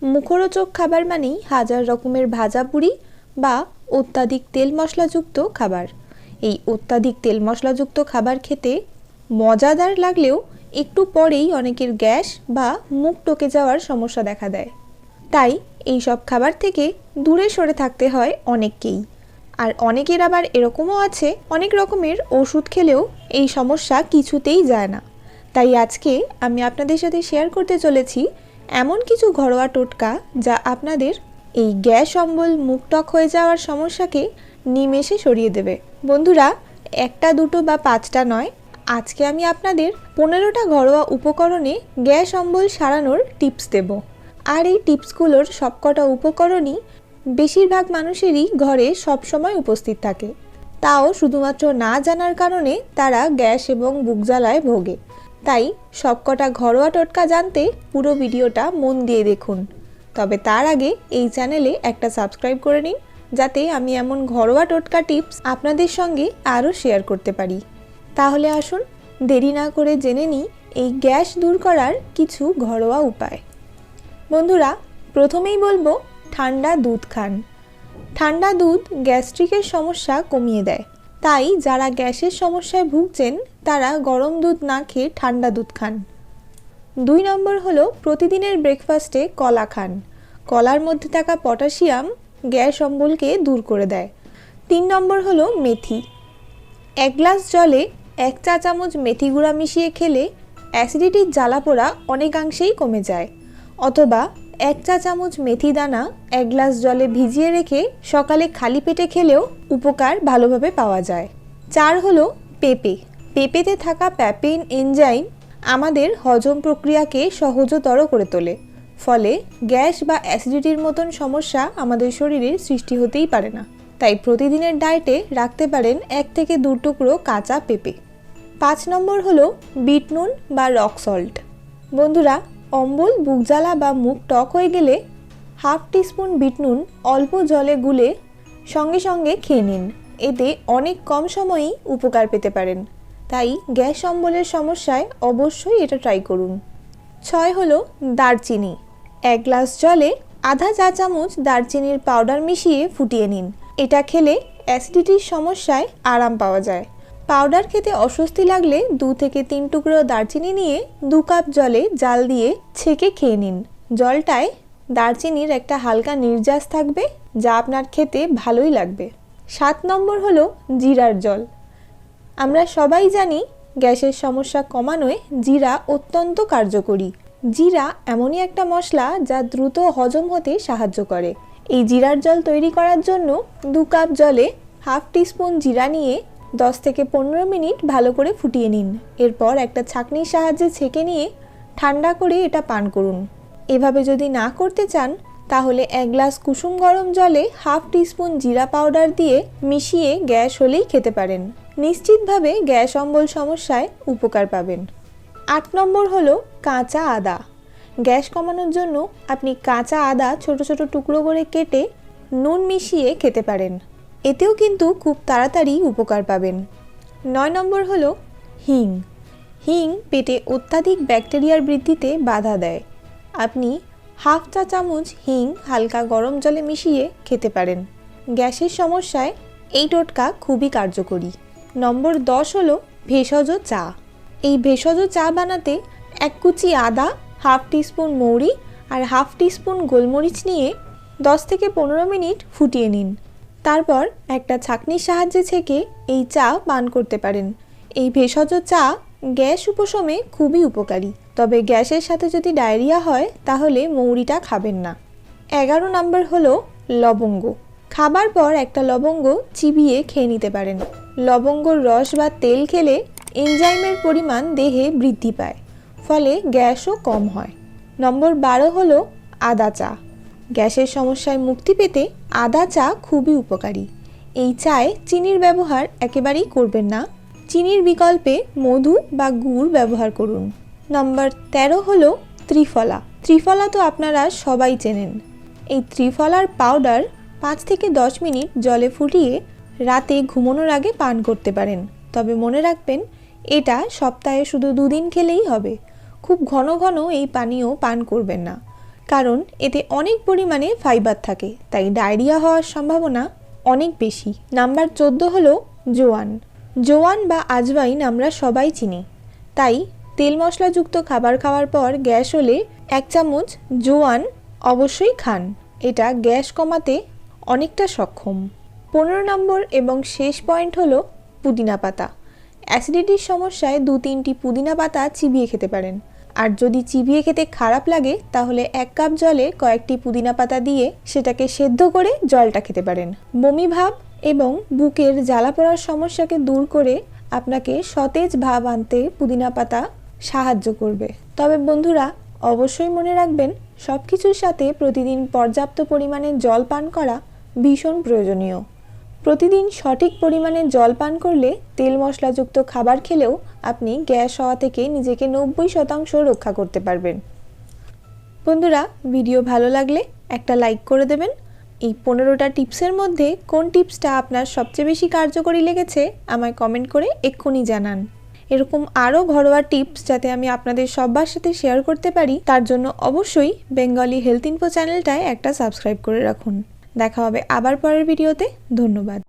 মুখরোচক খাবার মানেই হাজার রকমের ভাজাপুরি বা অত্যাধিক তেল মশলাযুক্ত খাবার। এই অত্যাধিক তেল মশলাযুক্ত খাবার খেতে মজাদার লাগলেও একটু পরেই অনেকের গ্যাস বা মুখ টকে যাওয়ার সমস্যা দেখা দেয়। তাই এই সব খাবার থেকে দূরে সরে থাকতে হয় অনেককেই। আর অনেকের আবার এরকমও আছে অনেক রকমের ওষুধ খেলেও এই সমস্যা কিছুতেই যায় না। তাই আজকে আমি আপনাদের সাথে শেয়ার করতে চলেছি এমন কিছু ঘরোয়া টোটকা যা আপনাদের এই গ্যাস অম্বল মুখ টক হয়ে যাওয়ার সমস্যাকে নিমেষে সরিয়ে দেবে। বন্ধুরা, একটা দুটো বা পাঁচটা নয়, আজকে আমি আপনাদের 15টা ঘরোয়া উপকরণে গ্যাস অম্বল সারানোর টিপস দেব। আর এই টিপসগুলোর সবকটা উপকরণই বেশিরভাগ মানুষেরই ঘরে সবসময় উপস্থিত থাকে, তাও শুধুমাত্র না জানার কারণে তারা গ্যাস এবং বুক জ্বালায় ভোগে। তাই সবকটা ঘরোয়া টোটকা জানতে পুরো ভিডিওটা মন দিয়ে দেখুন। তবে তার আগে এই চ্যানেলে একটা সাবস্ক্রাইব করে নিন, যাতে আমি এমন ঘরোয়া টোটকা টিপস আপনাদের সঙ্গে আরও শেয়ার করতে পারি। তাহলে আসুন দেরি না করে জেনে নিই এই গ্যাস দূর করার কিছু ঘরোয়া উপায়। বন্ধুরা, প্রথমেই বলবো ঠান্ডা দুধ খান। ঠান্ডা দুধ গ্যাস্ট্রিকের সমস্যা কমিয়ে দেয়। তাই যারা গ্যাসের সমস্যায় ভুগছেন তারা গরম দুধ না খেয়ে ঠান্ডা দুধ খান। 2 নম্বর হলো প্রতিদিনের ব্রেকফাস্টে কলা খান। কলার মধ্যে থাকা পটাশিয়াম গ্যাস অম্বলকে দূর করে দেয়। 3 নম্বর হলো মেথি। 1 গ্লাস জলে 1 চা চামচ মেথি গুঁড়া মিশিয়ে খেলে অ্যাসিডিটির জ্বালাপোড়া অনেকাংশেই কমে যায়। অথবা 1 চা চামচ মেথি দানা 1 গ্লাস জলে ভিজিয়ে রেখে সকালে খালি পেটে খেলেও উপকার ভালোভাবে পাওয়া যায়। 4 হলো পেঁপে। পেঁপেতে থাকা প্যাপেইন এনজাইম আমাদের হজম প্রক্রিয়াকে সহজতর করে তোলে। ফলে গ্যাস বা অ্যাসিডিটির মতন সমস্যা আমাদের শরীরে সৃষ্টি হতেই পারে না। তাই প্রতিদিনের ডায়েটে রাখতে পারেন 1 থেকে 2 টুকরো কাঁচা পেঁপে। 5 নম্বর হলো বিট নুন বা রক সল্ট। বন্ধুরা, অম্বল, বুক জ্বালা বা মুখ টক হয়ে গেলে 1/2 টিস্পুন বিট নুন অল্প জলে গুলে সঙ্গে সঙ্গে খেয়ে নিন। এতে অনেক কম সময়েই উপকার পেতে পারেন। তাই গ্যাস অম্বলের সমস্যায় অবশ্যই এটা ট্রাই করুন। 6 হলো দারচিনি। 1 গ্লাস জলে আধা চা চামচ দারচিনির পাউডার মিশিয়ে ফুটিয়ে নিন। এটা খেলে অ্যাসিডিটির সমস্যায় আরাম পাওয়া যায়। পাউডার খেতে অস্বস্তি লাগলে 2 থেকে 3 টুকরো দারচিনি নিয়ে 2 কাপ জলে জাল দিয়ে ছেঁকে খেয়ে নিন। জলটায় দারচিনির একটা হালকা নির্যাস থাকবে, যা আপনার খেতে ভালোই লাগবে। 7 নম্বর হলো জিরার জল। আমরা সবাই জানি গ্যাসের সমস্যা কমানোয় জিরা অত্যন্ত কার্যকরী। জিরা এমনই একটা মশলা যা দ্রুত হজম হতে সাহায্য করে। এই জিরার জল তৈরি করার জন্য 2 কাপ জলে 1/2 টিস্পুন জিরা নিয়ে 10 থেকে 15 মিনিট ভালো করে ফুটিয়ে নিন। এরপর একটা ছাঁকনির সাহায্যে ছেঁকে নিয়ে ঠান্ডা করে এটা পান করুন। এভাবে যদি না করতে চান তাহলে 1 গ্লাস কুসুম গরম জলে 1/2 টিস্পুন জিরা পাউডার দিয়ে মিশিয়ে গ্যাস হলেই খেতে পারেন। নিশ্চিতভাবে গ্যাস অম্বল সমস্যায় উপকার পাবেন। 8 নম্বর হলো কাঁচা আদা। গ্যাস কমানোর জন্য আপনি কাঁচা আদা ছোট ছোট টুকরো করে কেটে নুন মিশিয়ে খেতে পারেন। এতেও কিন্তু খুব তাড়াতাড়ি উপকার পাবেন। 9 নম্বর হলো হিং। হিং পেটে অত্যাধিক ব্যাকটেরিয়ার বৃদ্ধিতে বাধা দেয়। আপনি 1/2 চা চামচ হিং হালকা গরম জলে মিশিয়ে খেতে পারেন। গ্যাসের সমস্যায় এই টোটকা খুবই কার্যকরী। নম্বর 10 হলো ভেষজ চা। এই ভেষজ চা বানাতে 1 কুচি আদা, 1/2 টিস্পুন মৌরি আর 1/2 টিস্পুন গোলমরিচ নিয়ে 10 থেকে 15 মিনিট ফুটিয়ে নিন। তারপর একটা ছাঁকনির সাহায্যে ছেঁকে এই চা পান করতে পারেন। এই ভেষজ চা গ্যাস উপশমে খুবই উপকারী। তবে গ্যাসের সাথে যদি ডায়রিয়া হয় তাহলে মৌরিটা খাবেন না। 11 নম্বর হলো লবঙ্গ। খাবার পর একটা লবঙ্গ চিবিয়ে খেয়ে নিতে পারেন। লবঙ্গর রস বা তেল খেলে এনজাইমের পরিমাণ দেহে বৃদ্ধি পায়, ফলে গ্যাসও কম হয়। নম্বর 12 হলো আদা চা। গ্যাসের সমস্যায় মুক্তি পেতে আদা চা খুবই উপকারী। এই চায়ে চিনির ব্যবহার একেবারেই করবেন না। চিনির বিকল্পে মধু বা গুড় ব্যবহার করুন। নম্বর 13 হলো ত্রিফলা। ত্রিফলা তো আপনারা সবাই চেনেন। এই ত্রিফলার পাউডার 5 থেকে 10 মিনিট জলে ফুটিয়ে রাতে ঘুমানোর আগে পান করতে পারেন। তবে মনে রাখবেন, এটা সপ্তাহে শুধু 2 দিন খেলেই হবে। খুব ঘন ঘন এই পানীয় পান করবেন না, কারণ এতে অনেক পরিমাণে ফাইবার থাকে, তাই ডায়রিয়া হওয়ার সম্ভাবনা অনেক বেশি। নাম্বার 14 হলো জোয়ান। জোয়ান বা আজওয়াইন আমরা সবাই চিনি, তাই তেল মশলাযুক্ত খাবার খাওয়ার পর গ্যাস হলে 1 চামচ জোয়ান অবশ্যই খান। এটা গ্যাস কমাতে অনেকটা সক্ষম। 15 নম্বর এবং শেষ পয়েন্ট হলো পুদিনা পাতা। অ্যাসিডিটির সমস্যায় 2-3টি পুদিনা পাতা চিবিয়ে খেতে পারেন। আর যদি চিবিয়ে খেতে খারাপ লাগে তাহলে 1 কাপ জলে কয়েকটি পুদিনা পাতা দিয়ে সেটাকে সেদ্ধ করে জলটা খেতে পারেন। বমি ভাব এবং বুকের জ্বালা পোড়ার সমস্যাকে দূর করে আপনাকে সতেজ ভাব আনতে পুদিনা পাতা সাহায্য করবে। তবে বন্ধুরা, অবশ্যই মনে রাখবেন সব কিছুর সাথে প্রতিদিন পর্যাপ্ত পরিমাণে জল পান করা ভীষণ প্রয়োজনীয়। প্রতিদিন সঠিক পরিমাণে জল পান করলে তেল মশলাযুক্ত খাবার খেলেও আপনি গ্যাস হওয়া থেকে নিজেকে 90% রক্ষা করতে পারবেন। বন্ধুরা, ভিডিও ভালো লাগলে একটা লাইক করে দেবেন। এই 15টা টিপসের মধ্যে কোন টিপসটা আপনার সবচেয়ে বেশি কার্যকরী লেগেছে আমায় কমেন্ট করে এক্ষুনি জানান। এরকম আরও ঘরোয়া টিপস যাতে আমি আপনাদের সবার সাথে শেয়ার করতে পারি, তার জন্য অবশ্যই বেঙ্গলি হেলথ ইনফো চ্যানেলটায় একটা সাবস্ক্রাইব করে রাখুন। দেখা হবে আবার পরের ভিডিওতে। ধন্যবাদ।